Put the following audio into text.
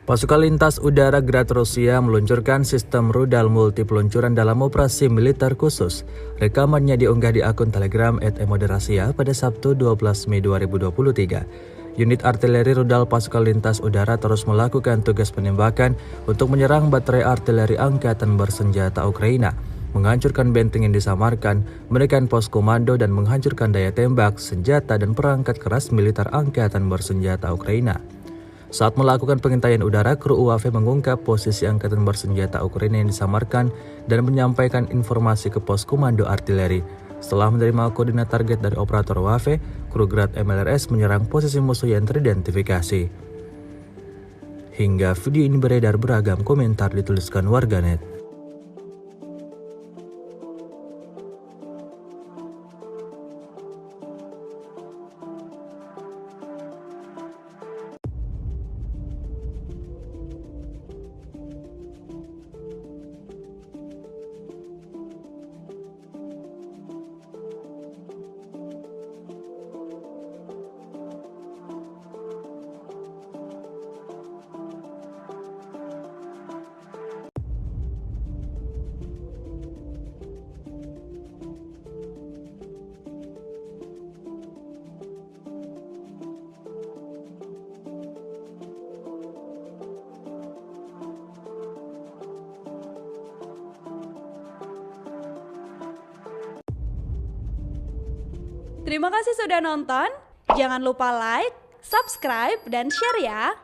Pasukan lintas udara Grad Rusia meluncurkan sistem rudal multi peluncuran dalam operasi militer khusus. Rekamannya diunggah di akun Telegram @emoderasia pada Sabtu 12 Mei 2023. Unit artileri rudal pasukan lintas udara terus melakukan tugas penembakan untuk menyerang baterai artileri angkatan bersenjata Ukraina, menghancurkan benteng yang disamarkan, menekan pos komando dan menghancurkan daya tembak, senjata dan perangkat keras militer angkatan bersenjata Ukraina. Saat melakukan pengintaian udara, kru UAV mengungkap posisi angkatan bersenjata Ukraina yang disamarkan dan menyampaikan informasi ke pos komando artileri. Setelah menerima koordinat target dari operator UAV, kru Grad MLRS menyerang posisi musuh yang teridentifikasi. Hingga video ini beredar, beragam komentar dituliskan warganet. Terima kasih sudah nonton. Jangan lupa like, subscribe, dan share ya.